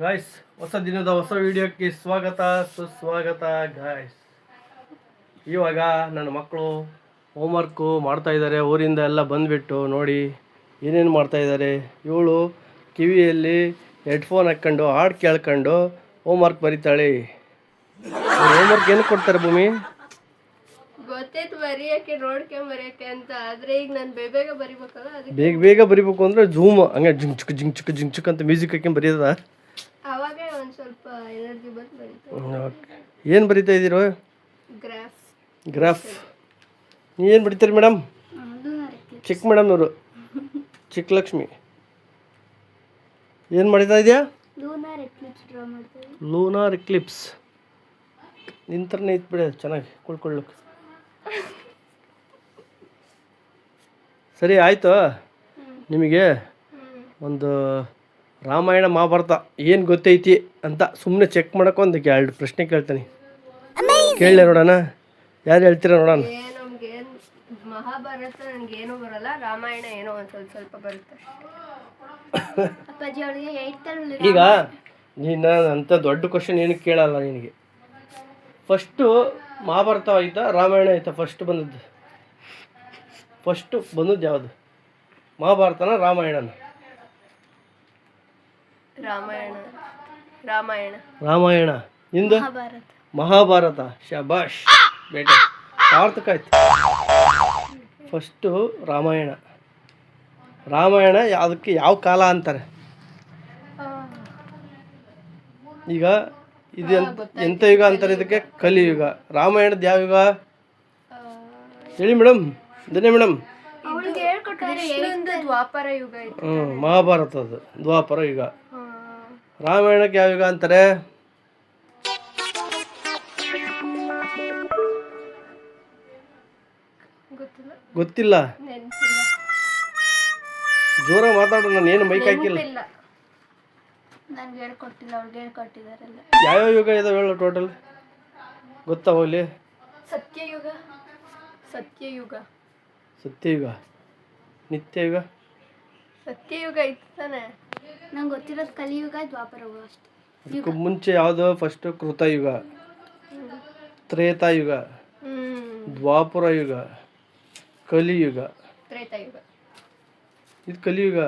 Guys, ಹೊಸ ದಿನದ ಹೊಸ ವಿಡಿಯೋಕ್ಕೆ ಸ್ವಾಗತ ಸುಸ್ವಾಗತ ಗಾಯ್ಸ್. ಇವಾಗ ನನ್ನ ಮಕ್ಕಳು ಹೋಮ್ವರ್ಕು ಮಾಡ್ತಾ ಇದ್ದಾರೆ. ಊರಿಂದ ಎಲ್ಲ ಬಂದುಬಿಟ್ಟು ನೋಡಿ ಏನೇನು ಮಾಡ್ತಾ ಇದ್ದಾರೆ. ಇವಳು ಕಿವಿಯಲ್ಲಿ ಹೆಡ್ಫೋನ್ ಹಾಕ್ಕೊಂಡು ಹಾಡು ಕೇಳ್ಕೊಂಡು ಹೋಮ್ವರ್ಕ್ ಬರೀತಾಳೆ. ಹೋಮ್ವರ್ಕ್ ಏನು ಕೊಡ್ತಾರೆ ಭೂಮಿ? ಗೊತ್ತೈತು ಬರೆಯೋಕ್ಕೆ ನೋಡ್ಕೊಂಡ್ ಬರೆಯೋಕ್ಕೆ ಅಂತ. ಆದರೆ ಈಗ ನಾನು ಬೇಗ ಬರಿಬೇಕಲ್ಲ, ಅದಕ್ಕೆ ಬೇಗ ಬೇಗ ಬರಿಬೇಕು ಅಂದರೆ ಝೂಮ್ ಹಂಗೆ ಜಿಂಗ್ ಚುಕ್ ಅಂತ ಮ್ಯೂಸಿಕ್ ಹಾಕ್ಕೊಂಡು ಬರೆಯೋದ. ಅವಾಗ ಒಂದು ಸ್ವಲ್ಪ ಎನರ್ಜಿ ಬಂದು ಬರೀತಾರೆ. ಏನು ಬರಿತಾ ಇದ್ದೀರೋ? ಗ್ರಾಫ್. ನೀ ಏನು ಬರೀತೀರಿ ಮೇಡಮ್? ಚಿಕ್ಕ ಮೇಡಮ್ ಇವರು ಚಿಕ್ಕ ಲಕ್ಷ್ಮಿ. ಏನು ಬರಿತಾ ಇದೆಯಾ? Lunar Eclipse. ನಿಂತರನೇ ಇತ್ಬಿಡ ಚೆನ್ನಾಗಿ ಕುಳ್ಕೊಳ್ಳಕ್ಕೆ. ಸರಿ ಆಯಿತು. ನಿಮಗೆ ಒಂದು ರಾಮಾಯಣ ಮಹಾಭಾರತ ಏನು ಗೊತ್ತೈತಿ ಅಂತ ಸುಮ್ಮನೆ ಚೆಕ್ ಮಾಡೋಕೆ ಒಂದು 2 ಪ್ರಶ್ನೆ ಕೇಳ್ತಾನೆ. ಕೇಳಲೆ ನೋಡೋಣ, ಯಾರು ಹೇಳ್ತೀರ ನೋಡೋಣ. ನಮ್ಗೇನು ಮಹಾಭಾರತ ನನಗೇನು ಬರಲ್ಲ, ರಾಮಾಯಣ ಏನೋ ಒಂದು ಸ್ವಲ್ಪ ಬರುತ್ತೆ. ಈಗ ನೀನು ಅಂಥ ದೊಡ್ಡ ಕ್ವಶನ್ ಏನು ಕೇಳಲ್ಲ ನಿನಗೆ. ಫಸ್ಟು ಮಹಾಭಾರತ ಆಯ್ತಾ ರಾಮಾಯಣ ಆಯ್ತಾ? ಫಸ್ಟು ಬಂದದ್ದು ಯಾವುದು? ಮಹಾಭಾರತನ ರಾಮಾಯಣನ? ರಾಮಾಯಣ. ನಿಂದು ಮಹಾಭಾರತ. ಶಬಾಷ್ ಬೇಟೆ, ಸಾರ್ಥಕ ಆಯ್ತು. ಫಸ್ಟು ರಾಮಾಯಣ. ಅದಕ್ಕೆ ಯಾವ ಕಾಲ ಅಂತಾರೆ? ಈಗ ಇದು ಎಂಥ ಯುಗ ಅಂತಾರೆ ಇದಕ್ಕೆ? ಕಲಿಯುಗ. ರಾಮಾಯಣದ ಯಾವ ಯುಗ ಹೇಳಿ ಮೇಡಮ್? ಧನ್ಯ ಮೇಡಮ್. ದ್ವಾಪರ ಯುಗ. ಮಹಾಭಾರತದ ದ್ವಾಪರ ಯುಗ. ರಾಮಾಯಣಕ್ಕೆ ಯಾವ ಯುಗ ಅಂತಾರೆ? ಗೊತ್ತಿಲ್ಲ. ಜೋರ ಮಾತಾಡೋ, ನಾನು ಏನು ಮೈಕ್ ಹಾಕಿಲ್ಲ. ಯಾವ್ಯಾವ ಯುಗ ಇದಾವೆ ಹೇಳು ಟೋಟಲ್? ಗೊತ್ತಾ ಹೋಗ್ಲಿ? ಸತ್ಯಯುಗ, ನಿತ್ಯಯುಗ. ಸತ್ಯಯುಗ ಇತ್ತು ತಾನೆ. ನಂಗೆ ಗೊತ್ತಿರೋದು ಕಲಿಯುಗ, ದ್ವಾಪರ ಯುಗ ಅಷ್ಟೇ. ಇದಕ್ಕೂ ಮುಂಚೆ ಯಾವುದು? ಫಸ್ಟ್ ಕೃತಯುಗ, ತ್ರೇತಾಯುಗ, ದ್ವಾಪರ ಯುಗ, ಕಲಿಯುಗ. ತ್ರೇತಾಯುಗ ಇದು ಕಲಿಯುಗ.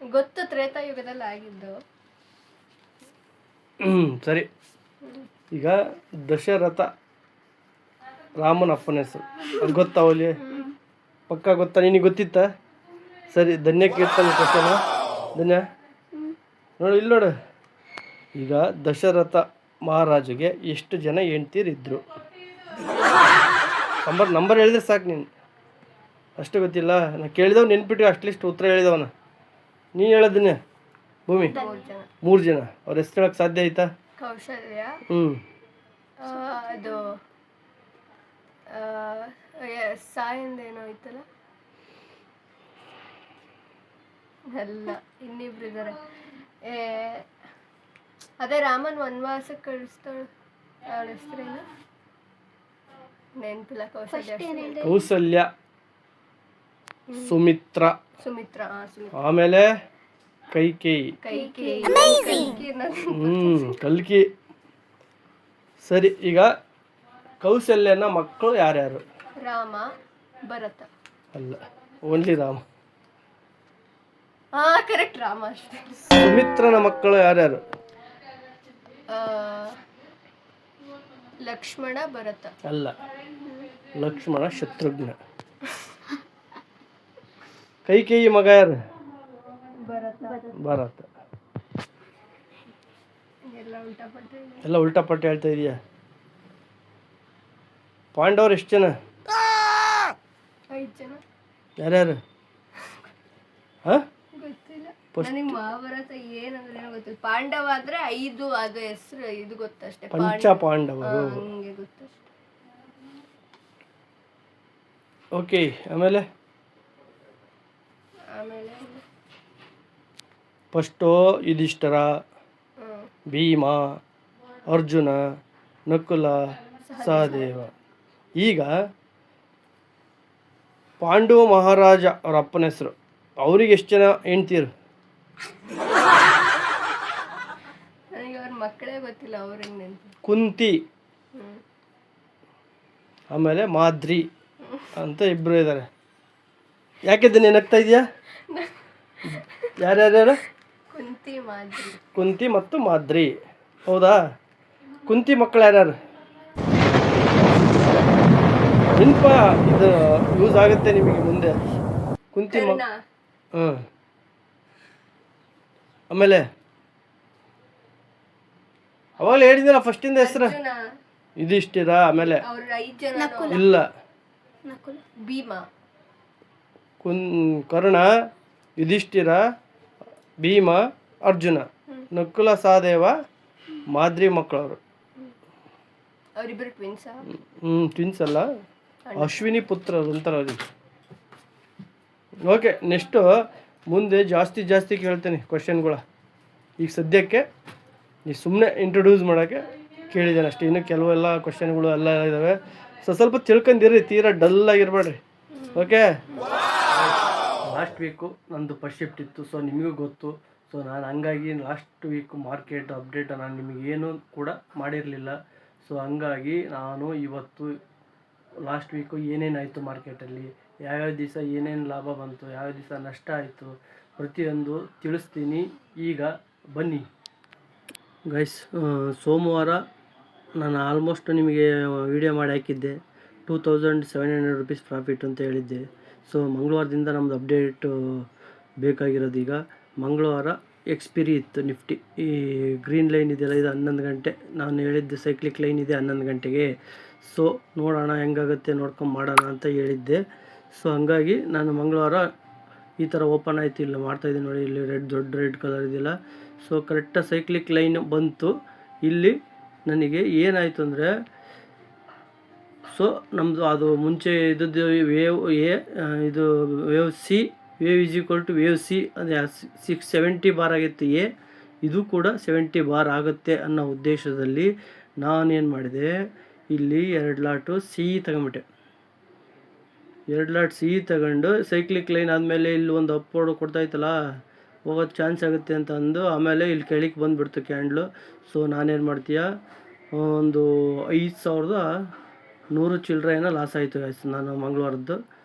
ಗೊತ್ತು, ತ್ರೇತಾಯುಗದಲ್ಲಿ ಆಗಿದ್ದು. ಸರಿ. ಈಗ ದಶರಥ ರಾಮನ ಅಪ್ಪನ ಹೆಸರು, ಅದು ಗೊತ್ತಾ ಅವಲಿ? ಪಕ್ಕ ಗೊತ್ತಾ? ನಿನಗೆ ಗೊತ್ತಿತ್ತ? ಸರಿ, ಧನ್ಯ ಕೇಳ್ತಾನೆ ಕ್ವಶನ್. ಧನ್ಯ ನೋಡು, ಇಲ್ಲಿ ನೋಡು. ಈಗ ದಶರಥ ಮಹಾರಾಜಗೆ ಎಷ್ಟು ಜನ ಹೆಂಡ್ತೀರಿದ್ರು? ನಂಬರ್ ಹೇಳಿದ್ರೆ ಸಾಕು. ನೀನು ಅಷ್ಟು ಗೊತ್ತಿಲ್ಲ? ನಾನು ಕೇಳಿದವ್ ನೆನ್ಪಿಟ್ಟು ಅಟ್ಲೀಸ್ಟ್ ಉತ್ತರ ಹೇಳಿದವನ. ನೀನು ಹೇಳೋದನ್ನೇ ಭೂಮಿ. 3 ಜನ. ಅವ್ರ ಹೆಸರು ಹೇಳಕ್ಕೆ ಸಾಧ್ಯ ಆಯ್ತಾ? ಕೌಶಲ್ಯ, ಅದು ಸಾಯಿಂದ ಏನೋ ಐತಲ್ಲ, ಅಲ್ಲ, ಇನ್ನಿಬ್ರು ಇದ್ದಾರೆ. ಅದೇ ರಾಮನ್ ವನವಾಸಕ್ಕೆ ಕಳಿಸ್ತಾಳು, ಅವಳ ಹೆಸರೇನು ನೆನಪಿಲ್ಲ. ಕೌಸಲ್ಯ, ಸುಮಿತ್ರ, ಆಮೇಲೆ ಕೈಕೇಯಿ, ಕಲ್ಕಿ. ಸರಿ, ಈಗ ಕೌಸಲ್ಯನ ಮಕ್ಕಳು ಯಾರ್ಯಾರು? ರಾಮ, ಭರತ. ಅಲ್ಲ, ಓನ್ಲಿ ರಾಮ. ಕರೆಕ್ಟ್, ರಾಮ ಅಷ್ಟೇ. ಸುಮಿತ್ರನ ಮಕ್ಕಳು ಯಾರ್ಯಾರು? ಲಕ್ಷ್ಮಣ, ಭರತ. ಅಲ್ಲ, ಲಕ್ಷ್ಮಣ, ಶತ್ರುಘ್ನ. ಕೈಕೇಯಿ ಮಗ ಯಾರು? ಭರತ. ಎಲ್ಲ ಉಲ್ಟಾ ಪಟ್ಟಿ ಹೇಳ್ತಾ ಇದೀಯಾ? ಪಾಂಡವರು ಎಷ್ಟು ಜನ? 5 ಜನ. ಯಾರ್ಯಾರು? ಮಹಾಭಾರತ ಏನಂದ್ರೆ ಗೊತ್ತಿಲ್ಲ. ಪಾಂಡವ ಆದ್ರೆ 5, ಅದು ಹೆಸರು ಇದು ಗೊತ್ತಷ್ಟೇ. ಪಂಚ ಪಾಂಡವರು. ಗೊತ್ತಷ್ಟೇ. ಓಕೆ, ಆಮೇಲೆ ಫಸ್ಟು ಯುಧಿಷ್ಠಿರ, ಭೀಮ, ಅರ್ಜುನ, ನಕುಲ, ಸಹದೇವ. ಈಗ ಪಾಂಡವ ಮಹಾರಾಜ ಅವ್ರ ಅಪ್ಪನ ಹೆಸರು, ಅವ್ರಿಗೆ ಎಷ್ಟು ಜನ ಹೆಂಡ್ತೀರು? ಮಕ್ಕಳೇ ಗೊತ್ತಿಲ್ಲ ಅವ್ರಿಗೆ ನೆನ್ಪು. ಕುಂತಿ, ಹ್ಮ್. ಆಮೇಲೆ ಮಾದ್ರಿ ಅಂತ ಇಬ್ಬರು ಇದ್ದಾರೆ. ಯಾಕಿದ್ದೆ ನೆನಗ್ತಾ ಇದೆಯಾ? ಯಾರ್ಯಾರ್ಯಾರು? ಕುಂತಿ ಮಾದ್ರಿ. ಕುಂತಿ ಮತ್ತು ಮಾದ್ರಿ. ಹೌದಾ? ಕುಂತಿ ಮಕ್ಕಳು ಯಾರ್ಯಾರು? ನೆನಪ, ಇದು ಯೂಸ್ ಆಗುತ್ತೆ ನಿಮಗೆ ಮುಂದೆ. ಕುಂತಿ ಕರ್ಣ. ಹ್ಞೂ. ಆಮೇಲೆ ಅವಾಗಲೇ ಹೇಳಿದ್ದೀನ ಫಸ್ಟಿಂದ ಹೆಸರು. ಅರ್ಜುನ. ಯುಧಿಷ್ಠಿರ. ಆಮೇಲೆ ಅವ್ರ 5 ಜನ. ಇಲ್ಲ, ಭೀಮ. ಕರ್ಣ, ಯುಧಿಷ್ಠಿರ, ಭೀಮ, ಅರ್ಜುನ, ನಕುಲ ಸಹದೇವ, ಮಾದ್ರಿ ಮಕ್ಕಳವರು. ಅವರಿಬ್ಬರು ಟ್ವಿನ್ಸಾ? ಟ್ವಿನ್ಸ್ ಅಲ್ಲ, ಅಶ್ವಿನಿ ಪುತ್ರರು ಅಂತಾರೆ ಅವ್ರಿಗೆ. ಓಕೆ, ನೆಕ್ಸ್ಟು ಮುಂದೆ ಜಾಸ್ತಿ ಕೇಳ್ತೀನಿ ಕ್ವಶನ್ಗಳ. ಈಗ ಸದ್ಯಕ್ಕೆ ಈ ಸುಮ್ಮನೆ ಇಂಟ್ರೊಡ್ಯೂಸ್ ಮಾಡೋಕ್ಕೆ ಕೇಳಿದ್ದೇನೆ ಅಷ್ಟೇ. ಇನ್ನು ಕೆಲವೆಲ್ಲ ಕ್ವಶನ್ಗಳು ಎಲ್ಲ ಇದ್ದಾವೆ. ಸ್ವಲ್ಪ ತಿಳ್ಕೊಂಡಿರಿ, ತೀರಾ ಡಲ್ ಆಗಿರ್ಬೇಡ್ರಿ. ಓಕೆ. ಲಾಸ್ಟ್ ವೀಕು ನಂದು ಫಸ್ಟ್ ಶಿಫ್ಟ್ ಇತ್ತು, ಸೊ ನಿಮಗೂ ಗೊತ್ತು. ಸೊ ನಾನು ಹಂಗಾಗಿ ಲಾಸ್ಟ್ ವೀಕು ಮಾರ್ಕೆಟ್ ಅಪ್ಡೇಟ್ ನಾನು ನಿಮಗೇನು ಕೂಡ ಮಾಡಿರಲಿಲ್ಲ. ಸೊ ಹಂಗಾಗಿ ನಾನು ಇವತ್ತು ಲಾಸ್ಟ್ ವೀಕು ಏನೇನಾಯಿತು ಮಾರ್ಕೆಟಲ್ಲಿ, ಯಾವ್ಯಾವ ದಿವಸ ಏನೇನು ಲಾಭ ಬಂತು, ಯಾವ ದಿವಸ ನಷ್ಟ ಆಯಿತು, ಪ್ರತಿಯೊಂದು ತಿಳಿಸ್ತೀನಿ. ಈಗ ಬನ್ನಿ ಗೈಸ್. ಸೋಮವಾರ ನಾನು ಆಲ್ಮೋಸ್ಟ್ ನಿಮಗೆ ವಿಡಿಯೋ ಮಾಡಿ ಹಾಕಿದ್ದೆ. 2700 ರುಪೀಸ್ ಪ್ರಾಫಿಟ್ ಅಂತ ಹೇಳಿದ್ದೆ. ಸೊ ಮಂಗಳವಾರದಿಂದ ನಮ್ಮದು ಅಪ್ಡೇಟು ಬೇಕಾಗಿರೋದು. ಈಗ ಮಂಗಳವಾರ ಎಕ್ಸ್ಪಿರಿ ಇತ್ತು ನಿಫ್ಟಿ. ಈ ಗ್ರೀನ್ ಲೈನ್ ಇದೆಯಲ್ಲ, ಇದು 11 ಗಂಟೆ. ನಾನು ಹೇಳಿದ್ದೆ ಸೈಕ್ಲಿಕ್ ಲೈನ್ ಇದೆ 11 ಗಂಟೆಗೆ. ಸೊ ನೋಡೋಣ ಹೆಂಗಾಗುತ್ತೆ, ನೋಡ್ಕೊಂಡು ಮಾಡೋಣ ಅಂತ ಹೇಳಿದ್ದೆ. ಸೊ ಹಂಗಾಗಿ ನಾನು ಮಂಗಳವಾರ ಈ ಥರ ಓಪನ್ ಆಯಿತು. ಇಲ್ಲ ಮಾಡ್ತಾಯಿದ್ದೀನಿ ನೋಡಿ, ಇಲ್ಲಿ ದೊಡ್ಡ ರೆಡ್ ಕಲರ್ ಇದೆಯಲ್ಲ. ಸೊ ಕರೆಕ್ಟಾಗಿ ಸೈಕ್ಲಿಕ್ ಲೈನ್ ಬಂತು. ಇಲ್ಲಿ ನನಗೆ ಏನಾಯಿತು ಅಂದರೆ, ಸೊ ನಮ್ಮದು ಅದು ಮುಂಚೆ ಇದ್ದದ್ದು ವೇವ್ ಎ, ಇದು wave C, wave is equal to wave C, ಅಂದರೆ 670 ಬಾರ್ ಆಗಿತ್ತು ಎ. ಇದು ಕೂಡ 70 ಬಾರ್ ಆಗುತ್ತೆ ಅನ್ನೋ ಉದ್ದೇಶದಲ್ಲಿ ನಾನೇನು ಮಾಡಿದೆ, ಇಲ್ಲಿ 2 ಲಾಟು ಸಿ ತಗೊಂಬಿಟ್ಟೆ. 2 ಲಾಟ್ ಸಿ ತಗೊಂಡು ಸೈಕ್ಲಿಕ್ ಲೈನ್ ಆದಮೇಲೆ ಇಲ್ಲಿ ಒಂದು ಅಪ್ವರ್ಡ್ ಕೊಡ್ತಾಯಿತ್ತಲ್ಲ, ಹೋಗೋದು ಚಾನ್ಸ್ ಆಗುತ್ತೆ ಅಂತ ಅಂದು ಆಮೇಲೆ ಇಲ್ಲಿ ಕೆಳಗೆ ಬಂದುಬಿಡ್ತು ಕ್ಯಾಂಡ್ಲು. ಸೊ ನಾನೇನು ಮಾಡ್ತೀಯ, ಒಂದು 5100 ಚಿಲ್ಲರೆ ಏನೋ ಲಾಸ್ ಆಯಿತು ಗೈಸ್ ನಾನು ಮಂಗಳವಾರದ್ದು.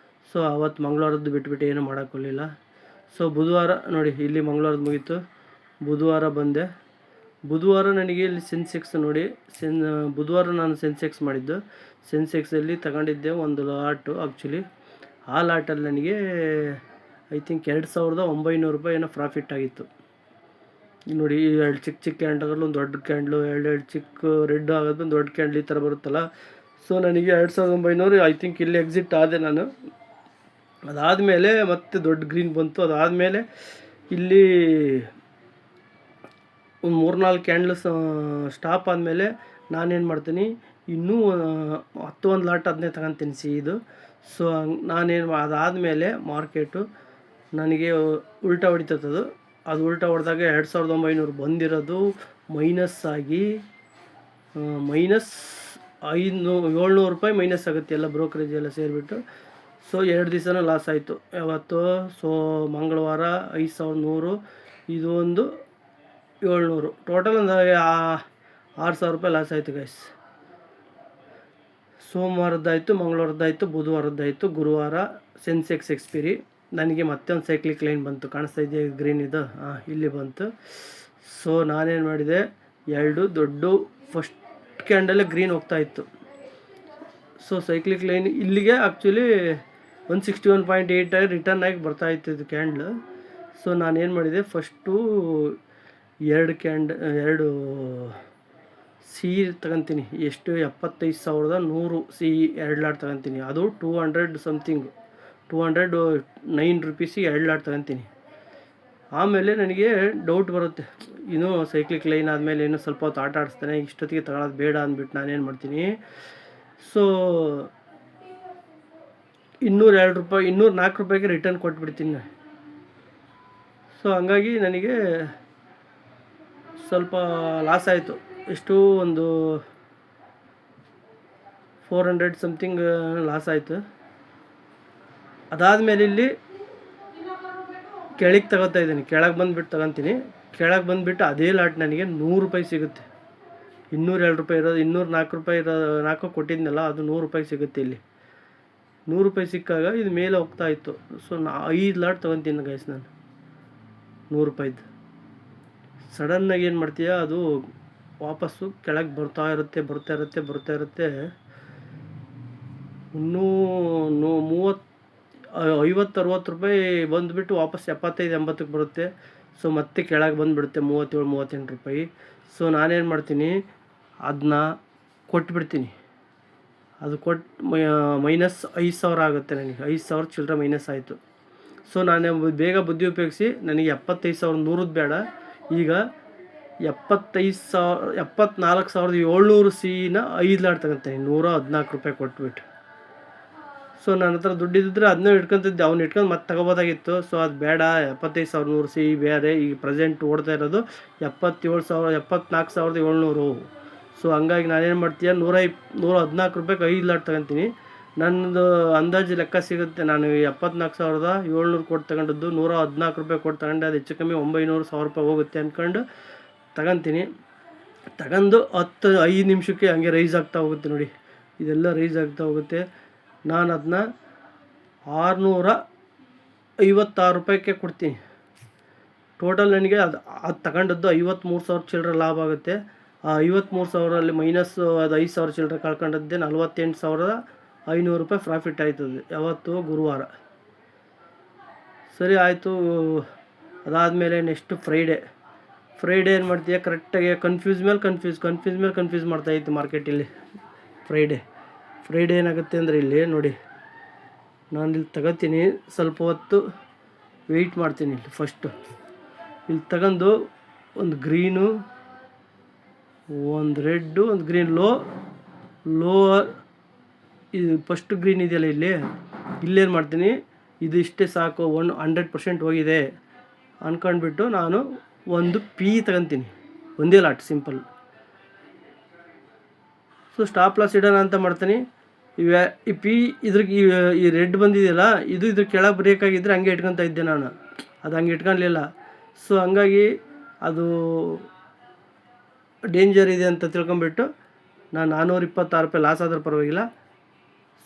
ಸೊ ಅವತ್ತು ಮಂಗಳವಾರದ್ದು ಬಿಟ್ಬಿಟ್ಟು ಏನೂ ಮಾಡೋಕ್ಕೋಗಲಿಲ್ಲ. ಸೊ ಬುಧವಾರ ನೋಡಿ, ಇಲ್ಲಿ ಮಂಗಳವಾರದ ಮುಗೀತು. ಬುಧವಾರ ಬಂದೆ. ಬುಧವಾರ ನನಗೆ ಇಲ್ಲಿ ಸೆನ್ಸೆಕ್ಸ್ ನೋಡಿ, ಬುಧವಾರ ನಾನು ಸೆನ್ಸೆಕ್ಸ್ ಮಾಡಿದ್ದು. ಸೆನ್ಸೆಕ್ಸಲ್ಲಿ ತಗೊಂಡಿದ್ದೆ ಒಂದು ಲಾಟು. ಆ್ಯಕ್ಚುಲಿ ಆ ಲಾಟಲ್ಲಿ ನನಗೆ ಐ ಥಿಂಕ್ 2900 ರೂಪಾಯಿ ಏನೋ ಪ್ರಾಫಿಟ್ ಆಗಿತ್ತು. ನೋಡಿ, ಈ 2 ಚಿಕ್ಕ ಕ್ಯಾಂಡಲ್, ಒಂದು ದೊಡ್ಡ ಕ್ಯಾಂಡ್ಲು, 2 ಚಿಕ್ಕ ರೆಡ್ ಆಗೋದು, ಒಂದು ದೊಡ್ಡ ಕ್ಯಾಂಡ್ಲ್ ಈ ಥರ ಬರುತ್ತಲ್ಲ. ಸೊ ನನಗೆ 2900 ಐ ಥಿಂಕ್ ಇಲ್ಲಿ ಎಕ್ಸಿಟ್ ಆದೆ ನಾನು. ಅದಾದಮೇಲೆ ಮತ್ತೆ ದೊಡ್ಡ ಗ್ರೀನ್ ಬಂತು. ಅದಾದಮೇಲೆ ಇಲ್ಲಿ ಒಂದು 3-4 ಕ್ಯಾಂಡ್ಲ್ಸ್ ಸ್ಟಾಪ್ ಆದಮೇಲೆ ನಾನೇನು ಮಾಡ್ತೀನಿ, ಇನ್ನೂ 11 ಲಾಟ್ ಅದನ್ನೇ ತಗೊತೀನಿ ಸಿ ಇದು. ಸೊ ನಾನೇನು ಅದಾದಮೇಲೆ ಮಾರ್ಕೆಟು ನನಗೆ ಉಲ್ಟಾ ಹೊಡಿತದದು. ಅದು ಉಲ್ಟಾ ಹೊಡೆದಾಗ 2900 ಬಂದಿರೋದು ಮೈನಸ್ ಆಗಿ -700 ರೂಪಾಯಿ ಮೈನಸ್ ಆಗುತ್ತೆ, ಎಲ್ಲ ಬ್ರೋಕರೇಜ್ ಎಲ್ಲ ಸೇರಿಬಿಟ್ಟು. ಸೊ 2 ದಿವಸನೂ ಲಾಸ್ ಆಯಿತು. ಯಾವತ್ತು? ಸೊ ಮಂಗಳವಾರ 5100, ಇದು ಒಂದು 700, ಟೋಟಲ್ ಒಂದು 6000 ರೂಪಾಯಿ ಲಾಸ್ ಆಯಿತು ಗೈಸ್. ಸೋಮವಾರದ್ದಾಯಿತು, ಮಂಗಳವಾರದ್ದಾಯಿತು, ಬುಧವಾರದ್ದಾಯಿತು, ಗುರುವಾರ ಸೆನ್ಸೆಕ್ಸ್ ಎಕ್ಸ್ಪಿರಿ. ನನಗೆ ಮತ್ತೆ ಒಂದು ಸೈಕ್ಲಿಕ್ ಲೈನ್ ಬಂತು, ಕಾಣಿಸ್ತಾ ಇದೆಯಾ ಗ್ರೀನ್ ಇದು? ಇಲ್ಲಿ ಬಂತು. ಸೊ ನಾನೇನು ಮಾಡಿದೆ, 2 ದೊಡ್ಡ ಫಸ್ಟ್ ಕ್ಯಾಂಡಲ್ಲೇ ಗ್ರೀನ್ ಹೋಗ್ತಾಯಿತ್ತು. ಸೊ ಸೈಕ್ಲಿಕ್ ಲೈನ್ ಇಲ್ಲಿಗೆ ಆ್ಯಕ್ಚುಲಿ 161.8 ರಿಟರ್ನ್ ಆಗಿ ಬರ್ತಾಯಿತ್ತು ಇದು ಕ್ಯಾಂಡ್ಲು. ಸೊ ನಾನೇನು ಮಾಡಿದೆ, ಫಸ್ಟು 2 ಸಿ ತಗೊತೀನಿ. ಎಷ್ಟು? 75,100 ಸಿ 2 ಲಾಟ್ ತಗೊತೀನಿ. ಅದು 200 ಸಮಥಿಂಗ್, 209 ರುಪೀಸಿಗೆ 2 ಲಾಟ್ ತಗೊತೀನಿ. ಆಮೇಲೆ ನನಗೆ ಡೌಟ್ ಬರುತ್ತೆ, ಇನ್ನೂ ಸೈಕ್ಲಿಕ್ ಲೈನ್ ಆದಮೇಲೆ ಇನ್ನೂ ಸ್ವಲ್ಪ ಹೊತ್ತು ಆಟ ಆಡಿಸ್ತಾನೆ, ಇಷ್ಟೊತ್ತಿಗೆ ತಗೊಳ್ಳೋದು ಬೇಡ ಅಂದ್ಬಿಟ್ಟು ನಾನೇನು ಮಾಡ್ತೀನಿ, ಸೊ 204 ರೂಪಾಯಿಗೆ ರಿಟರ್ನ್ ಕೊಟ್ಬಿಡ್ತೀನಿ. ಸೊ ಹಂಗಾಗಿ ನನಗೆ ಸ್ವಲ್ಪ ಲಾಸ್ ಆಯಿತು. ಎಷ್ಟು? ಒಂದು 400 ಸಮಥಿಂಗ್ ಲಾಸ್ ಆಯಿತು. ಅದಾದಮೇಲೆ ಇಲ್ಲಿ ಕೆಳಗೆ ತಗೋತಾ ಇದ್ದೀನಿ, ಕೆಳಗೆ ಬಂದುಬಿಟ್ಟು ತಗೊತೀನಿ. ಕೆಳಗೆ ಬಂದುಬಿಟ್ಟು ಅದೇ ಲಾಟ್ ನನಗೆ 100 ರೂಪಾಯಿ ಸಿಗುತ್ತೆ. 202 ರೂಪಾಯಿ ಇರೋದು 204 ರೂಪಾಯಿ ಇರೋ 4 ಕೊಟ್ಟಿದ್ನಲ್ಲ, ಅದು 100 ರೂಪಾಯಿ ಸಿಗುತ್ತೆ ಇಲ್ಲಿ. 100 ರೂಪಾಯಿ ಸಿಕ್ಕಾಗ ಇದು ಮೇಲೆ ಹೋಗ್ತಾ ಇತ್ತು. ಸೊ 5 ಲಾಟ್ ತೊಗೊತೀನಿ ಗೈಸ್ ನಾನು 100 ರೂಪಾಯಿದು. ಸಡನ್ನಾಗಿ ಏನು ಮಾಡ್ತೀಯ, ಅದು ವಾಪಸ್ಸು ಕೆಳಗೆ ಬರ್ತಾ ಇರುತ್ತೆ. ಇನ್ನೂ 50-60 ರೂಪಾಯಿ ಬಂದುಬಿಟ್ಟು ವಾಪಸ್ 75-80ಕ್ಕೆ ಬರುತ್ತೆ. ಸೊ ಮತ್ತೆ ಕೆಳಗೆ ಬಂದುಬಿಡುತ್ತೆ 37-38 ರೂಪಾಯಿ. ಸೊ ನಾನೇನು ಮಾಡ್ತೀನಿ, ಅದನ್ನ ಕೊಟ್ಬಿಡ್ತೀನಿ. ಅದು ಕೊಟ್ಟು ಮೈನಸ್ 5,000 ಆಗುತ್ತೆ ನನಗೆ. 5,000 ಚಿಲ್ಲರೆ ಮೈನಸ್ ಆಯಿತು. ಸೊ ನಾನು ಬೇಗ ಬುದ್ಧಿ ಉಪಯೋಗಿಸಿ ನನಗೆ 75,100 ಬೇಡ, ಈಗ 74,700 ಸಿನ 5 ಲಾಟ್ ತಗೊತೀನಿ 114 ರೂಪಾಯಿ ಕೊಟ್ಬಿಟ್ಟು. ಸೊ ನನ್ನ ಹತ್ರ ದುಡ್ಡಿದ್ದರೆ ಅದನ್ನೂ ಇಟ್ಕೊತಿದ್ದೆ, ಅವ್ನು ಇಟ್ಕೊಂಡು ಮತ್ತೆ ತಗೋಬೋದಾಗಿತ್ತು. ಸೊ ಅದು ಬೇಡ, 75,100 ಸಿ ಬೇರೆ. ಈಗ ಪ್ರೆಸೆಂಟ್ ಓಡ್ತಾ ಇರೋದು 74,700. ಸೊ ಹಂಗಾಗಿ ನಾನೇನು ಮಾಡ್ತೀಯ, 114 ರೂಪಾಯಿಗೆ 5 ಲಾಟ್ ತಗೊತೀನಿ. ನನ್ನದು ಅಂದಾಜು ಲೆಕ್ಕ ಸಿಗುತ್ತೆ. ನಾನು 74,700 ಕೊಟ್ಟು ತಗೊಂಡದ್ದು 114 ರೂಪಾಯಿ ಕೊಟ್ಟು ತಗೊಂಡೆ. ಅದು ಹೆಚ್ಚು ಕಮ್ಮಿ 900-1,000 ರೂಪಾಯಿ ಹೋಗುತ್ತೆ ಅಂದ್ಕೊಂಡು ತಗೊತೀನಿ. ತಗೊಂಡು 5 ನಿಮಿಷಕ್ಕೆ ಹಂಗೆ ರೈಸ್ ಆಗ್ತಾ ಹೋಗುತ್ತೆ ನೋಡಿ, ಇದೆಲ್ಲ ರೈಸ್ ಆಗ್ತಾ ಹೋಗುತ್ತೆ. ನಾನು ಅದನ್ನ 656 ರೂಪಾಯಿಗೆ ಕೊಡ್ತೀನಿ. ಟೋಟಲ್ ನನಗೆ ಅದು ತಗೊಂಡದ್ದು 53,000 ಚಿಲ್ಲರೆ ಲಾಭ ಆಗುತ್ತೆ. ಆ 53,000ರಲ್ಲಿ ಮೈನಸ್ ಅದು 5,000 ಚಿಲ್ಲರೆ ಕಳ್ಕೊಂಡದ್ದೇ 48,500 ರೂಪಾಯಿ ಪ್ರಾಫಿಟ್ ಆಯ್ತದೆ. ಯಾವತ್ತು? ಗುರುವಾರ. ಸರಿ ಆಯಿತು. ಅದಾದಮೇಲೆ ನೆಕ್ಸ್ಟು ಫ್ರೈಡೇ ಏನು ಮಾಡ್ತೀಯ, ಕರೆಕ್ಟಾಗಿ ಕನ್ಫ್ಯೂಸ್ ಮಾಡ್ತಾಯಿತ್ತು ಮಾರ್ಕೆಟಲ್ಲಿ. ಫ್ರೈಡೇ ಏನಾಗುತ್ತೆ ಅಂದರೆ ಇಲ್ಲಿ ನೋಡಿ, ನಾನು ಇಲ್ಲಿ ತಗೋತೀನಿ, ಸ್ವಲ್ಪ ಹೊತ್ತು ವೆಯ್ಟ್ ಮಾಡ್ತೀನಿ. ಇಲ್ಲಿ ಫಸ್ಟು ಇಲ್ಲಿ ತಗೊಂಡು ಒಂದು ಗ್ರೀನು, ಒಂದು ರೆಡ್ಡು, ಒಂದು ಗ್ರೀನ್ ಲೋ ಇದು ಫಸ್ಟ್ ಗ್ರೀನ್ ಇದೆಯಲ್ಲ, ಇಲ್ಲೇನು ಮಾಡ್ತೀನಿ, ಇದು ಇಷ್ಟೇ ಸಾಕು, 100% ಹೋಗಿದೆ ಅಂದ್ಕೊಂಡ್ಬಿಟ್ಟು ನಾನು ಒಂದು ಪಿ ತಗೊತೀನಿ, ಒಂದೇ lot simple. So stop loss ಇಡೋಣ ಅಂತ ಮಾಡ್ತೀನಿ. ಈ ಪಿ ಇದ್ರಿಗೆ ಈ ರೆಡ್ ಬಂದಿದೆಯಲ್ಲ, ಇದ್ರ ಕೆಳಗೆ ಬ್ರೇಕಾಗಿದ್ದರೆ ಹಂಗೆ ಇಟ್ಕೊತಾ ಇದ್ದೆ ನಾನು, ಅದು ಹಂಗೆ ಇಟ್ಕೊಳ್ಲಿಲ್ಲ. ಸೊ ಹಂಗಾಗಿ ಅದು ಡೇಂಜರ್ ಇದೆ ಅಂತ ತಿಳ್ಕೊಂಬಿಟ್ಟು ನಾನು 426 ರೂಪಾಯಿ ಲಾಸ್ ಆದರೂ ಪರವಾಗಿಲ್ಲ,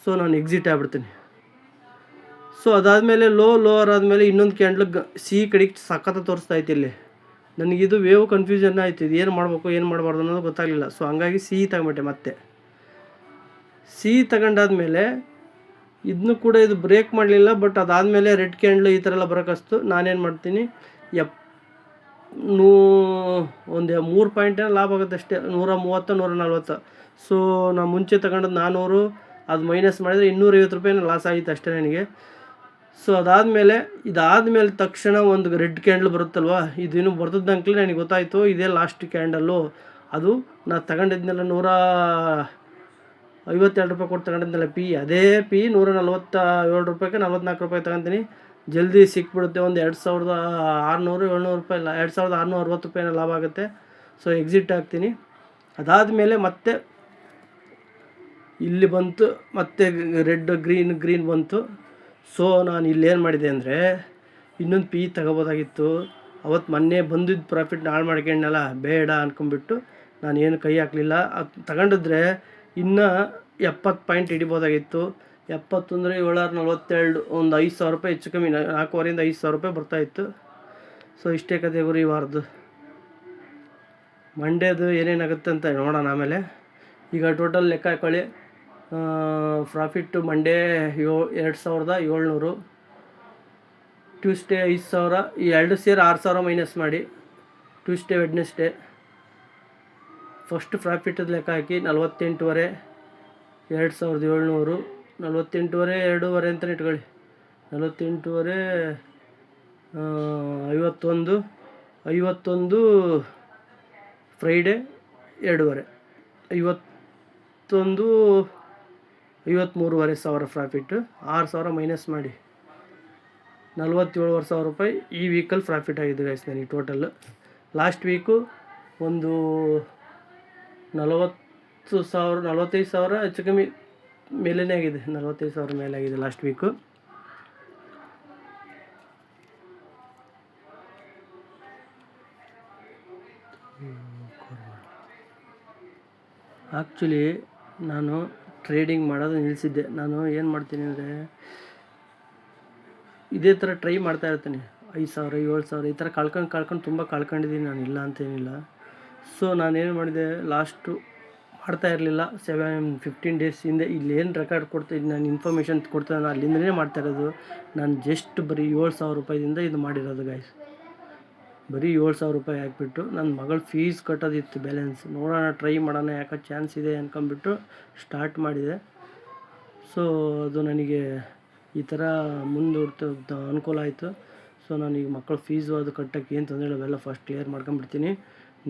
ಸೊ ನಾನು ಎಕ್ಸಿಟ್ ಆಗಿಬಿಡ್ತೀನಿ. ಸೊ ಅದಾದಮೇಲೆ ಲೋವರ್ ಆದಮೇಲೆ ಇನ್ನೊಂದು ಕ್ಯಾಂಡ್ಲ್ ಸಿ ಕಡೆಗೆ ಸಖತ್ತ ತೋರಿಸ್ತಾ ಐತಿ. ಇಲ್ಲಿ ನನಗಿದು ವೇವ್ ಕನ್ಫ್ಯೂಷನ್ ಆಯಿತು, ಇದು ಏನು ಮಾಡಬೇಕು ಏನು ಮಾಡಬಾರ್ದು ಅನ್ನೋದು ಗೊತ್ತಾಗಲಿಲ್ಲ. ಸೊ ಹಂಗಾಗಿ ಸಿ ತಗೊಂಬಿಟ್ಟೆ. ಮತ್ತೆ ಸಿ ತಗೊಂಡಾದ್ಮೇಲೆ ಇದನ್ನು ಕೂಡ ಇದು ಬ್ರೇಕ್ ಮಾಡಲಿಲ್ಲ, ಬಟ್ ಅದಾದಮೇಲೆ ರೆಡ್ ಕ್ಯಾಂಡ್ಲು ಈ ಥರ ಎಲ್ಲ ಬರೋಕಸ್ತು. ನಾನೇನು ಮಾಡ್ತೀನಿ, ಒಂದು 3 ಪಾಯಿಂಟ್ ಲಾಭ ಆಗುತ್ತೆ ಅಷ್ಟೇ, 130-140. ಸೊ ನಾನು ಮುಂಚೆ ತಗೊಂಡದ್ದು 400, ಅದು ಮೈನಸ್ ಮಾಡಿದರೆ 250 ರೂಪಾಯಿನ ಲಾಸ್ ಆಗಿತ್ತು ಅಷ್ಟೇ ನನಗೆ. ಸೊ ಇದಾದಮೇಲೆ ತಕ್ಷಣ ಒಂದು ರೆಡ್ ಕ್ಯಾಂಡಲ್ ಬರುತ್ತಲ್ವ, ಇದೇನು ಬರ್ದದ್ದಂಕ್ಲಿ ನನಗೆ ಗೊತ್ತಾಯಿತು, ಇದೇ ಲಾಸ್ಟ್ ಕ್ಯಾಂಡಲ್ಲು. ಅದು ನಾನು ತಗೊಂಡಿದ್ನೆಲ್ಲ 152 ರೂಪಾಯಿ ಕೊಟ್ಟು ತಗೊಂಡಿದ್ನಲ್ಲ ಅದೇ ಪಿ 147 ರೂಪಾಯಿಗೆ 44 ರೂಪಾಯಿ ತಗೊತೀನಿ. ಜಲ್ದಿ ಸಿಕ್ಬಿಡುತ್ತೆ. ಒಂದು 2,600-700 ರೂಪಾಯಿ, 2,660 ರೂಪಾಯಿನ ಲಾಭ ಆಗುತ್ತೆ. ಸೊ ಎಕ್ಸಿಟ್ ಆಗ್ತೀನಿ. ಅದಾದಮೇಲೆ ಮತ್ತೆ ಇಲ್ಲಿ ಬಂತು, ಮತ್ತೆ ರೆಡ್ ಗ್ರೀನ್ ಬಂತು. ಸೊ ನಾನು ಇಲ್ಲೇನು ಮಾಡಿದೆ ಅಂದರೆ, ಇನ್ನೊಂದು ಪಿ ತಗೋಬೋದಾಗಿತ್ತು. ಮೊನ್ನೆ ಬಂದಿದ್ದು ಪ್ರಾಫಿಟ್ ಹಾಳು ಮಾಡ್ಕೊಂಡಲ್ಲ, ಬೇಡ ಅಂದ್ಕೊಂಡ್ಬಿಟ್ಟು ನಾನು ಏನು ಕೈ ಹಾಕಲಿಲ್ಲ. ಅದು ತಗೊಂಡಿದ್ರೆ ಇನ್ನೂ 70 ಪಾಯಿಂಟ್ ಹಿಡಿಬೋದಾಗಿತ್ತು. 70 ಅಂದರೆ 742, ಒಂದು 5,000 ರೂಪಾಯಿ ಹೆಚ್ಚು ಕಮ್ಮಿ, 4,500 ರೂಪಾಯಿ ಬರ್ತಾಯಿತ್ತು. ಸೊ ಇಷ್ಟೇ ಕತೆ ಗುರು ಈ ವಾರದ್ದು. ಮಂಡೇದು ಏನೇನಾಗುತ್ತೆ ಅಂತ ನೋಡೋಣ ಆಮೇಲೆ. ಈಗ ಟೋಟಲ್ ಲೆಕ್ಕ ಹಾಕೊಳ್ಳಿ. ಪ್ರಾಫಿಟ್ಟು ಮಂಡೇ 2,700, ಟ್ಯೂಸ್ಡೇ 5,000, ಈ 2 ಸೇರಿ 6,000 ಮೈನಸ್ ಮಾಡಿ. ಟ್ಯೂಸ್ಡೇ ವೆಡ್ನೆಸ್ಡೇ ಫಸ್ಟ್ ಪ್ರಾಫಿಟದ್ದು ಲೆಕ್ಕ ಹಾಕಿ 48.5, 2,700, 48.5, 2.5 ಅಂತಲೇ ಇಟ್ಕೊಳ್ಳಿ. 48.5, 51 ಫ್ರೈಡೇ 2.5, 53,500 ಪ್ರಾಫಿಟ್ಟು. 6,000 ಮೈನಸ್ ಮಾಡಿ 47,500 ರೂಪಾಯಿ ಈ ವೀಕಲ್ಲಿ ಪ್ರಾಫಿಟ್ ಆಗಿದೆ ಗೈಸ್ ನನಗೆ ಟೋಟಲ್ಲು. ಲಾಸ್ಟ್ ವೀಕು ಒಂದು 45,000 ಹೆಚ್ಚು ಕಮ್ಮಿ ಮೇಲೇ ಆಗಿದೆ, 45,000 ಮೇಲೆ ಆಗಿದೆ ಲಾಸ್ಟ್ ವೀಕು. ಆ್ಯಕ್ಚುಲಿ ನಾನು ಟ್ರೇಡಿಂಗ್ ಮಾಡೋದು ನಿಲ್ಲಿಸಿದ್ದೆ. ನಾನು ಏನು ಮಾಡ್ತೀನಿ ಅಂದರೆ ಇದೇ ಥರ ಟ್ರೈ ಮಾಡ್ತಾ ಇರ್ತೀನಿ. 5,000 7,000 ಈ ಥರ ಕಳ್ಕೊಂಡು ತುಂಬ ಕಳ್ಕೊಂಡಿದ್ದೀನಿ ನಾನು, ಇಲ್ಲ ಅಂತೇನಿಲ್ಲ. ಸೊ ನಾನೇನು ಮಾಡಿದೆ, ಲಾಸ್ಟು ಮಾಡ್ತಾ ಇರಲಿಲ್ಲ. 15 ಡೇಸ್ ಹಿಂದೆ ಇಲ್ಲೇನು ರೆಕಾರ್ಡ್ ಕೊಡ್ತಾಯಿದ್ದು ನಾನು ಇನ್ಫಾರ್ಮೇಷನ್ ಕೊಡ್ತಾ ನಾನು ಅಲ್ಲಿಂದಲೇ ಮಾಡ್ತಾ ಇರೋದು. ನಾನು ಜಸ್ಟ್ ಬರೀ 7,000 ರೂಪಾಯಿಂದ ಇದು ಮಾಡಿರೋದು ಗೈಸ್. ಬರೀ 7,000 ರೂಪಾಯಿ ಹಾಕ್ಬಿಟ್ಟು ನನ್ನ ಮಗಳ ಫೀಸ್ ಕಟ್ಟೋದಿತ್ತು ಬ್ಯಾಲೆನ್ಸ್. ನೋಡೋಣ, ಟ್ರೈ ಮಾಡೋಣ, ಯಾಕೆ ಚಾನ್ಸ್ ಇದೆ ಅಂದ್ಕೊಂಬಿಟ್ಟು ಸ್ಟಾರ್ಟ್ ಮಾಡಿದೆ. ಸೊ ಅದು ನನಗೆ ಈ ಥರ ಮುಂದುವರ್ತ ಅನುಕೂಲ ಆಯಿತು. ಸೊ ನಾನೀಗ ಮಕ್ಕಳ ಫೀಸು ಅದು ಕಟ್ಟೋಕ್ಕೆ ಏನು ತೊಂದರೆ ಇಲ್ಲ, ಅವೆಲ್ಲ ಫಸ್ಟ್ ಕ್ಲಿಯರ್ ಮಾಡ್ಕೊಂಬಿಡ್ತೀನಿ.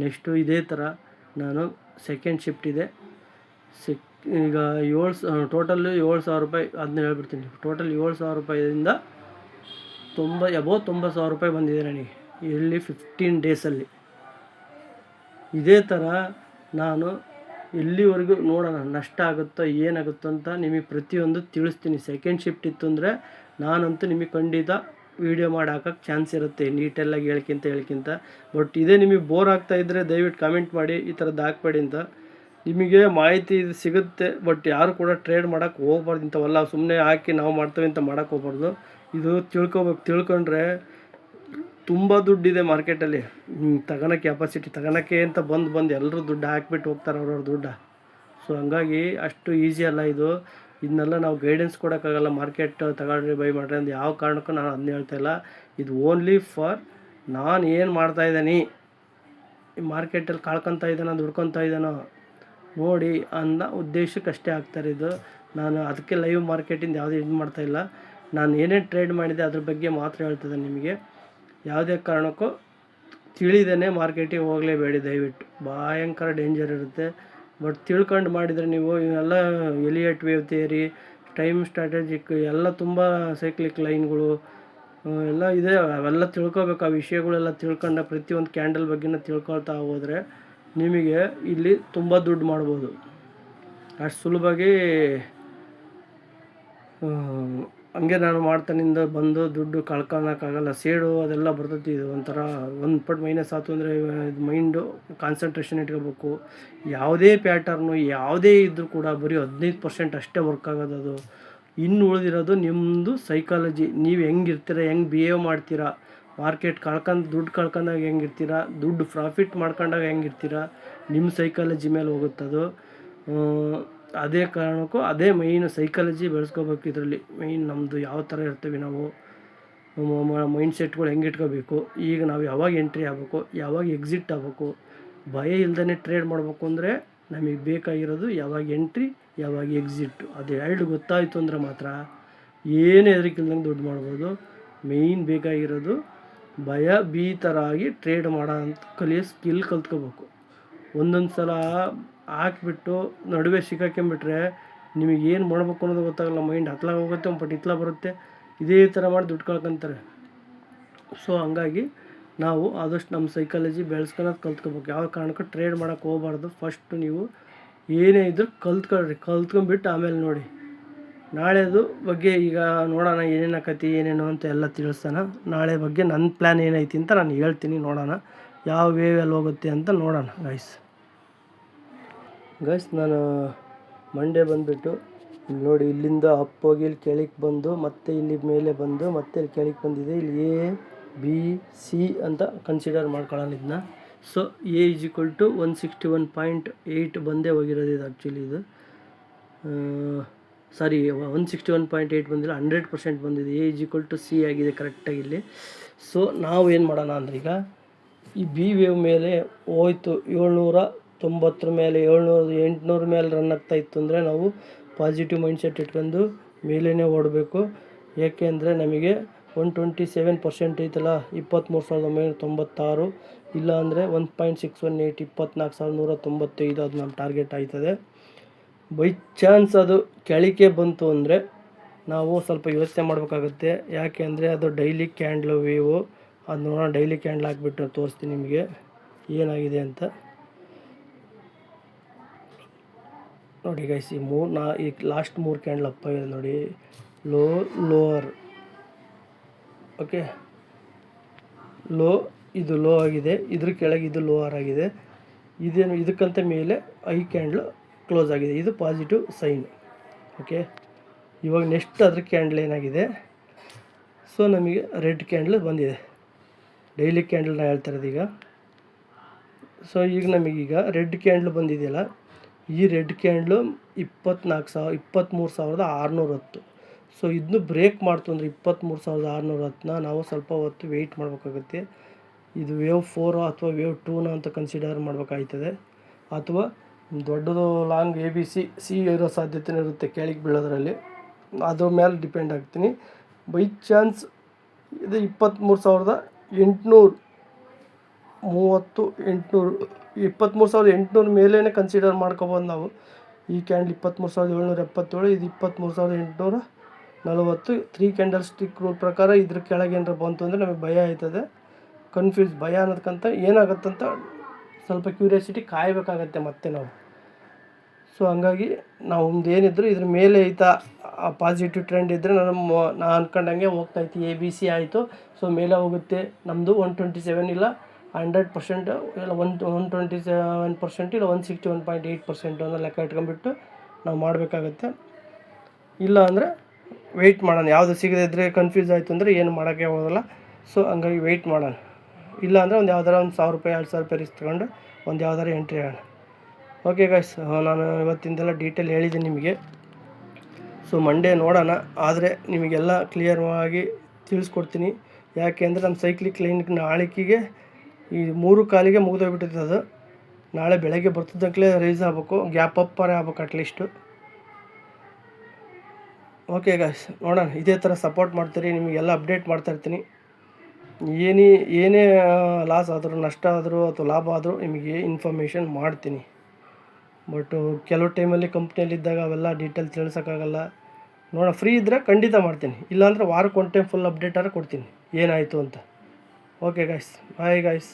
ನೆಕ್ಸ್ಟು ಇದೇ ಥರ ನಾನು ಸೆಕೆಂಡ್ ಶಿಫ್ಟ್ ಇದೆ. ಈಗ ಟೋಟಲ್ಲು 7,000 ರೂಪಾಯಿ, ಅದನ್ನ ಹೇಳ್ಬಿಡ್ತೀನಿ. ಟೋಟಲ್ 7,000 ರೂಪಾಯಿಂದ ಅಬೌವ್ 90,000 ರೂಪಾಯಿ ಬಂದಿದೆ ನನಗೆ ಇಲ್ಲಿ 15 ಡೇಸಲ್ಲಿ. ಇದೇ ಥರ ನಾನು ಎಲ್ಲಿವರೆಗೂ ನೋಡೋಣ ನಷ್ಟ ಆಗುತ್ತೋ ಏನಾಗುತ್ತೋ ಅಂತ ನಿಮಗೆ ಪ್ರತಿಯೊಂದು ತಿಳಿಸ್ತೀನಿ. ಸೆಕೆಂಡ್ ಶಿಫ್ಟ್ ಇತ್ತು ಅಂದರೆ ನಾನಂತೂ ನಿಮಗೆ ಖಂಡಿತ ವೀಡಿಯೋ ಮಾಡಿ ಹಾಕೋಕ್ಕೆ ಚಾನ್ಸ್ ಇರುತ್ತೆ, ನೀಟೆಲ್ಲಾಗಿ ಹೇಳ್ಕಿಂತ. ಬಟ್ ಇದೇ ನಿಮಗೆ ಬೋರ್ ಆಗ್ತಾಯಿದ್ರೆ ದಯವಿಟ್ಟು ಕಾಮೆಂಟ್ ಮಾಡಿ, ಈ ಥರದ್ದು ಹಾಕ್ಬೇಡಿ ಅಂತ. ನಿಮಗೆ ಮಾಹಿತಿ ಇದು ಸಿಗುತ್ತೆ, ಬಟ್ ಯಾರು ಕೂಡ ಟ್ರೇಡ್ ಮಾಡೋಕ್ಕೆ ಹೋಗ್ಬಾರ್ದು. ಇಂಥವೆಲ್ಲ ಸುಮ್ಮನೆ ಹಾಕಿ ನಾವು ಮಾಡ್ತೇವೆ ಅಂತ ಮಾಡೋಕ್ಕೆ ಹೋಗ್ಬಾರ್ದು. ಇದು ತಿಳ್ಕೊಂಡ್ರೆ ತುಂಬ ದುಡ್ಡಿದೆ ಮಾರ್ಕೆಟಲ್ಲಿ. ತಗೊಳ್ಳೋ ಕೆಪಾಸಿಟಿ ತಗೊಳ್ಳೋಕ್ಕೆ ಅಂತ ಬಂದು ಎಲ್ಲರೂ ದುಡ್ಡು ಹಾಕ್ಬಿಟ್ಟು ಹೋಗ್ತಾರೆ ಅವ್ರವ್ರ ದುಡ್ಡು. ಸೊ ಹಂಗಾಗಿ ಅಷ್ಟು ಈಸಿ ಅಲ್ಲ ಇದು. ಇದನ್ನೆಲ್ಲ ನಾವು ಗೈಡೆನ್ಸ್ ಕೊಡೋಕ್ಕಾಗಲ್ಲ. ಮಾರ್ಕೆಟ್ ತಗೊಳ್ರಿ, ಬೈ ಮಾಡಿರಿ ಅಂತ ಯಾವ ಕಾರಣಕ್ಕೂ ನಾನು ಅದನ್ನ ಹೇಳ್ತಾಯಿಲ್ಲ. ಇದು ಓನ್ಲಿ ಫಾರ್ ನಾನು ಏನು ಮಾಡ್ತಾಯಿದ್ದೀನಿ, ಈ ಮಾರ್ಕೆಟಲ್ಲಿ ಕಳ್ಕೊತಾ ಇದ್ದಾನೋ ದುಡ್ಕೊತಾ ಇದ್ದಾನೋ ನೋಡಿ ಅನ್ನೋ ಉದ್ದೇಶಕ್ಕೆ ಅಷ್ಟೇ ಆಗ್ತಾರೆ ಇದು. ನಾನು ಅದಕ್ಕೆ ಲೈವ್ ಮಾರ್ಕೆಟಿಂದ ಯಾವುದೇ ಇದು ಮಾಡ್ತಾಯಿಲ್ಲ. ನಾನು ಏನೇನು ಟ್ರೇಡ್ ಮಾಡಿದೆ ಅದ್ರ ಬಗ್ಗೆ ಮಾತ್ರ ಹೇಳ್ತಿದ್ದೆ ನಿಮಗೆ. ಯಾವುದೇ ಕಾರಣಕ್ಕೂ ತಿಳಿದೇನೆ ಮಾರ್ಕೆಟಿಗೆ ಹೋಗಲೇಬೇಡಿ ದಯವಿಟ್ಟು. ಭಯಂಕರ ಡೇಂಜರ್ ಇರುತ್ತೆ. ಬಟ್ ತಿಳ್ಕೊಂಡು ಮಾಡಿದರೆ ನೀವು ಇವೆಲ್ಲ Elliott wave theory, time strategic ಎಲ್ಲ ತುಂಬ ಸೈಕ್ಲಿಕ್ ಲೈನ್ಗಳು ಎಲ್ಲ ಇದೆ. ಅವೆಲ್ಲ ತಿಳ್ಕೊಬೇಕು. ಆ ವಿಷಯಗಳೆಲ್ಲ ತಿಳ್ಕೊಂಡು ಪ್ರತಿಯೊಂದು ಕ್ಯಾಂಡಲ್ ಬಗ್ಗೆನ ತಿಳ್ಕೊಳ್ತಾ ಹೋದರೆ ನಿಮಗೆ ಇಲ್ಲಿ ತುಂಬ ದುಡ್ಡು ಮಾಡ್ಬೋದು. ಅಷ್ಟು ಸುಲಭವಾಗಿ ಹಂಗೆ ನಾನು ಮಾಡ್ತಾನಿಂದ ಬಂದು ದುಡ್ಡು ಕಳ್ಕೊಳಕ್ಕಾಗಲ್ಲ. ಸೇಡು ಅದೆಲ್ಲ ಬರ್ತೈತಿ. ಇದು ಒಂಥರ ಒಂದು ಪಟ್ಟು ಮೈನಸ್ ಆಯ್ತು ಅಂದರೆ ಇದು ಮೈಂಡು ಕಾನ್ಸಂಟ್ರೇಷನ್ ಇಟ್ಕೋಬೇಕು. ಯಾವುದೇ ಪ್ಯಾಟರ್ನು ಯಾವುದೇ ಇದ್ದರೂ ಕೂಡ ಬರೀ 15% ಅಷ್ಟೇ ವರ್ಕ್ ಆಗೋದು. ಅದು ಇನ್ನು ಉಳಿದಿರೋದು ನಿಮ್ಮದು ಸೈಕಾಲಜಿ. ನೀವು ಹೆಂಗಿರ್ತೀರ, ಹೆಂಗೆ ಬಿಹೇವ್ ಮಾಡ್ತೀರಾ, ಮಾರ್ಕೆಟ್ ದುಡ್ಡು ಕಳ್ಕೊಂಡಾಗ ಹೆಂಗಿರ್ತೀರ, ದುಡ್ಡು ಪ್ರಾಫಿಟ್ ಮಾಡ್ಕೊಂಡಾಗ ಹೆಂಗಿರ್ತೀರ, ನಿಮ್ಮ ಸೈಕಾಲಜಿ ಮೇಲೆ ಹೋಗುತ್ತದು. ಅದೇ ಕಾರಣಕ್ಕೂ ಅದೇ ಮೈನ್ ಸೈಕಾಲಜಿ ಬೆಳೆಸ್ಕೋಬೇಕು. ಇದರಲ್ಲಿ ಮೈನ್ ನಮ್ಮದು ಯಾವ ಥರ ಇರ್ತೀವಿ ನಾವು, ಮೈಂಡ್ ಸೆಟ್ಗಳು ಹೆಂಗೆ ಇಟ್ಕೋಬೇಕು, ಈಗ ನಾವು ಯಾವಾಗ ಎಂಟ್ರಿ ಆಗಬೇಕು, ಯಾವಾಗ ಎಕ್ಸಿಟ್ ಆಗಬೇಕು, ಭಯ ಇಲ್ದೇ ಟ್ರೇಡ್ ಮಾಡಬೇಕು ಅಂದರೆ ನಮಗೆ ಬೇಕಾಗಿರೋದು ಯಾವಾಗ ಎಂಟ್ರಿ ಯಾವಾಗ ಎಕ್ಸಿಟ್ಟು, ಅದು ಎರಡು ಗೊತ್ತಾಯಿತು ಅಂದರೆ ಮಾತ್ರ ಏನು ಹೆದರಿಕಿಲ್ದಂಗೆ ದುಡ್ಡು ಮಾಡ್ಬೋದು. ಮೇಯ್ನ್ ಬೇಕಾಗಿರೋದು ಭಯ ಭೀತರಾಗಿ ಟ್ರೇಡ್ ಮಾಡೋ ಅಂತ ಕಲಿಯೋ ಸ್ಕಿಲ್ ಕಲ್ತ್ಕೋಬೇಕು. ಒಂದೊಂದು ಸಲ ಹಾಕ್ಬಿಟ್ಟು ನಡುವೆ ಸಿಕ್ಕಾಕೊಂಬಿಟ್ರೆ ನಿಮಗೆ ಏನು ಮಾಡಬೇಕು ಅನ್ನೋದು ಗೊತ್ತಾಗಲ್ಲ. ಮೈಂಡ್ ಹತ್ಲಾಗ ಹೋಗುತ್ತೆ, ಒಂದು ಪಟ್ಟು ಇತ್ಲಾಗ ಬರುತ್ತೆ. ಇದೇ ಥರ ಮಾಡಿ ದುಡ್ಡು ಕಳ್ಕೊತಾರೆ. ಸೊ ಹಂಗಾಗಿ ನಾವು ಆದಷ್ಟು ನಮ್ಮ ಸೈಕಾಲಜಿ ಬೆಳೆಸ್ಕೊಳೋದು ಕಲ್ತ್ಕೋಬೇಕು. ಯಾವ ಕಾರಣಕ್ಕೂ ಟ್ರೇಡ್ ಮಾಡೋಕ್ಕೆ ಹೋಗಬಾರ್ದು. ಫಸ್ಟು ನೀವು ಏನೇ ಇದ್ದರೂ ಕಲ್ತ್ಕೊಂಬಿಟ್ಟು ಆಮೇಲೆ ನೋಡಿ. ನಾಳೆದು ಬಗ್ಗೆ ಈಗ ನೋಡೋಣ ಏನೇನು ಆಕತಿ ಏನೇನು ಅಂತ ಎಲ್ಲ ತಿಳಿಸ್ತಾನೆ. ನಾಳೆ ಬಗ್ಗೆ ನನ್ನ ಪ್ಲ್ಯಾನ್ ಏನೈತಿ ಅಂತ ನಾನು ಹೇಳ್ತೀನಿ. ನೋಡೋಣ ಯಾವ ವೇವಲ್ಲಿ ಹೋಗುತ್ತೆ ಅಂತ ನೋಡೋಣ ಗೈಸ್. ನಾನು ಮಂಡೇ ಬಂದುಬಿಟ್ಟು ಇಲ್ಲಿ ನೋಡಿ, ಇಲ್ಲಿಂದ ಅಪ್ ಹೋಗಿ ಇಲ್ಲಿ ಕೆಳಗೆ ಬಂದು ಮತ್ತೆ ಇಲ್ಲಿ ಮೇಲೆ ಬಂದು ಮತ್ತೆ ಇಲ್ಲಿ ಕೆಳಗೆ ಬಂದಿದೆ. ಇಲ್ಲಿ ABC ಅಂತ ಕನ್ಸಿಡರ್ ಮಾಡ್ಕೊಳ್ಳೋಣ ಇದನ್ನ. ಸೊ A = 161.8 ಬಂದೇ ಹೋಗಿರೋದು ಇದು. ಆ್ಯಕ್ಚುಲಿ ಇದು ಸಾರಿ 161.8 ಬಂದಿಲ್ಲ, 100% ಬಂದಿದೆ. A = C ಆಗಿದೆ ಕರೆಕ್ಟಾಗಿ ಇಲ್ಲಿ. ಸೊ ನಾವು ಏನು ಮಾಡೋಣ ಅಂದರೆ ಈಗ ಈ B ವೇವ್ ಮೇಲೆ ಹೋಯ್ತು 790 ಮೇಲೆ 800 ಮೇಲೆ ರನ್ ಆಗ್ತಾ ಇತ್ತು ಅಂದರೆ ನಾವು ಪಾಸಿಟಿವ್ ಮೈಂಡ್ಸೆಟ್ ಇಟ್ಕೊಂಡು ಮೇಲೇ ಓಡಬೇಕು. ಏಕೆ ಅಂದರೆ ನಮಗೆ 127% ಐತಲ್ಲ, 23,996 ಇಲ್ಲ ಅಂದರೆ 1.618 24,195 ಅದು ನಮ್ಮ ಟಾರ್ಗೆಟ್ ಆಯ್ತದೆ. ಬೈ ಚಾನ್ಸ್ ಅದು ಕೆಳಗೆ ಬಂತು ಅಂದರೆ ನಾವು ಸ್ವಲ್ಪ ಯೋಚನೆ ಮಾಡಬೇಕಾಗುತ್ತೆ. ಯಾಕೆ ಅಂದರೆ ಅದು ಡೈಲಿ ಕ್ಯಾಂಡ್ಲ್ ವೇವು. ಅದು ನೋಡೋಣ, ಡೈಲಿ ಕ್ಯಾಂಡ್ಲ್ ಹಾಕ್ಬಿಟ್ಟು ತೋರಿಸ್ತೀನಿ ನಿಮಗೆ ಏನಾಗಿದೆ ಅಂತ. ನೋಡಿ ಗೈಸ್, ಈ ಲಾಸ್ಟ್ 3 ಕ್ಯಾಂಡ್ಲ್ ಅಪ್ಪ ಇದೆ ನೋಡಿ. ಲೋವರ್ ಓಕೆ, ಇದು ಲೋ ಆಗಿದೆ, ಇದ್ರ ಕೆಳಗೆ ಇದು ಲೋವರ್ ಆಗಿದೆ. ಇದೇನು ಇದಕ್ಕಂತ ಮೇಲೆ ಐ ಕ್ಯಾಂಡ್ಲು ಕ್ಲೋಸ್ ಆಗಿದೆ, ಇದು ಪಾಸಿಟಿವ್ ಸೈನ್. ಓಕೆ, ಇವಾಗ ನೆಕ್ಸ್ಟ್ ಅದ್ರ ಕ್ಯಾಂಡಲ್ ಏನಾಗಿದೆ, ಸೊ ನಮಗೆ ರೆಡ್ ಕ್ಯಾಂಡಲ್ ಬಂದಿದೆ. ಡೈಲಿ ಕ್ಯಾಂಡಲ್ನ ಹೇಳ್ತಾ ಇರೋದು ಈಗ. ಸೊ ಈಗ ನಮಗೀಗ ರೆಡ್ ಕ್ಯಾಂಡಲ್ ಬಂದಿದೆಯಲ್ಲ, ಈ ರೆಡ್ ಕ್ಯಾಂಡ್ಲು 23,610. ಸೊ ಇದನ್ನು ಬ್ರೇಕ್ ಮಾಡ್ತು ಅಂದರೆ 23,610ನ ನಾವು ಸ್ವಲ್ಪ ಹೊತ್ತು ವೆಯ್ಟ್ ಮಾಡಬೇಕಾಗುತ್ತೆ. ಇದು ವೇವ್ 4 ಅಥವಾ ವೇವ್ 2ನ ಅಂತ ಕನ್ಸಿಡರ್ ಮಾಡಬೇಕಾಯ್ತದೆ, ಅಥವಾ ದೊಡ್ಡದು ಲಾಂಗ್ ಸಿ ಇರೋ ಸಾಧ್ಯತೆ ಇರುತ್ತೆ ಕೆಳಗೆ ಬೀಳೋದ್ರಲ್ಲಿ, ಅದ್ರ ಮೇಲೆ ಡಿಪೆಂಡ್ ಆಗ್ತೀನಿ. ಬೈ ಚಾನ್ಸ್ ಇದು 23,800 ಮೇಲೇ ಕನ್ಸಿಡರ್ ಮಾಡ್ಕೊಬೋದು ನಾವು. ಈ ಕ್ಯಾಂಡಲ್ 23,777, ಇದು 23,840. 3 ಕ್ಯಾಂಡಲ್ ಸ್ಟಿಕ್ ರೂಲ್ ಪ್ರಕಾರ ಇದ್ರ ಕೆಳಗೆ ಏನಾರ ಬಂತು ಅಂದರೆ ನಮಗೆ ಭಯ ಆಯ್ತದೆ. ಭಯ ಅನ್ನೋದಕ್ಕಂತ ಏನಾಗುತ್ತಂತ ಸ್ವಲ್ಪ ಕ್ಯೂರಿಯಾಸಿಟಿ ಕಾಯಬೇಕಾಗತ್ತೆ ಮತ್ತೆ ನಾವು. ಸೊ ಹಂಗಾಗಿ ನಾವು ಏನಿದ್ರು ಇದ್ರ ಮೇಲೆ ಐತಾ ಪಾಸಿಟಿವ್ ಟ್ರೆಂಡ್ ಇದ್ದರೆ ನಾನು ಅಂದ್ಕೊಂಡಂಗೆ ಹೋಗ್ತಾಯಿತ್ತು. ABC ಆಯಿತು, ಸೊ ಮೇಲೆ ಹೋಗುತ್ತೆ ನಮ್ಮದು 127 ಇಲ್ಲ 100%, ಇಲ್ಲ 127% ಇಲ್ಲ 161.8% ಅನ್ನೋ ಲೆಕ್ಕ ಇಟ್ಕೊಂಡ್ಬಿಟ್ಟು ನಾವು ಮಾಡಬೇಕಾಗತ್ತೆ. ಇಲ್ಲ ಅಂದರೆ ವೆಯ್ಟ್ ಮಾಡೋಣ. ಯಾವುದು ಸಿಗದೇ ಇದ್ದರೆ ಕನ್ಫ್ಯೂಸ್ ಆಯಿತು ಅಂದರೆ ಏನು ಮಾಡೋಕ್ಕೆ ಹೋಗೋಲ್ಲ. ಸೊ ಹಂಗಾಗಿ ವೆಯ್ಟ್ ಮಾಡೋಣ. ಇಲ್ಲ ಅಂದರೆ ಒಂದು ಯಾವ್ದಾರ ಒಂದು 1,000 ರೂಪಾಯಿ 2,000 ರೂಪಾಯಿ ರಿಸ್ಕ್ ತೊಗೊಂಡು ಒಂದು ಯಾವ್ದಾರ ಎಂಟ್ರಿ ಆಗೋಣ. ಓಕೆ ಗೈಸ್, ನಾನು ಇವತ್ತಿಂದೆಲ್ಲ ಡೀಟೇಲ್ ಹೇಳಿದ್ದೀನಿ ನಿಮಗೆ. ಸೊ ಮಂಡೇ ನೋಡೋಣ, ಆದರೆ ನಿಮಗೆಲ್ಲ ಕ್ಲಿಯರ್ವಾಗಿ ತಿಳಿಸ್ಕೊಡ್ತೀನಿ. ಯಾಕೆ ಅಂದರೆ ನಮ್ಮ ಸೈಕ್ಲಿಕ್ ಲೈನ್ಗೆ ನಾಳೆಗೆ ಈ 3:15 ಮುಗಿದೋಗ್ಬಿಟ್ಟಿದೆ. ಅದು ನಾಳೆ ಬೆಳಗ್ಗೆ ಬರ್ತಿದ್ದಕ್ಕಲೇ ರೈಸ್ ಆಗಬೇಕು, ಗ್ಯಾಪ್ ಅಪ್ಪರೇ ಆಗ್ಬೇಕು ಅಟ್ಲೀಸ್ಟು. ಓಕೆ ಗಾಯ್ಸ್, ನೋಡೋಣ. ಇದೇ ಥರ ಸಪೋರ್ಟ್ ಮಾಡ್ತೀರಿ, ನಿಮಗೆಲ್ಲ ಅಪ್ಡೇಟ್ ಮಾಡ್ತಾಯಿರ್ತೀನಿ. ಏನೇ ಲಾಸ್ ಆದರೂ, ನಷ್ಟ ಆದರೂ ಅಥವಾ ಲಾಭ ಆದರೂ ನಿಮಗೆ ಇನ್ಫಾರ್ಮೇಷನ್ ಮಾಡ್ತೀನಿ. ಬಟ್ ಕೆಲವು ಟೈಮಲ್ಲಿ ಕಂಪ್ನಿಯಲ್ಲಿದ್ದಾಗ ಅವೆಲ್ಲ ಡೀಟೇಲ್ ತಿಳಿಸೋಕ್ಕಾಗಲ್ಲ. ನೋಡೋಣ, ಫ್ರೀ ಇದ್ದರೆ ಖಂಡಿತ ಮಾಡ್ತೀನಿ, ಇಲ್ಲಾಂದರೆ ವಾರಕ್ಕೆ 1 ಟೈಮ್ ಫುಲ್ ಅಪ್ಡೇಟಾರು ಕೊಡ್ತೀನಿ ಏನಾಯಿತು ಅಂತ. Okay guys, bye guys.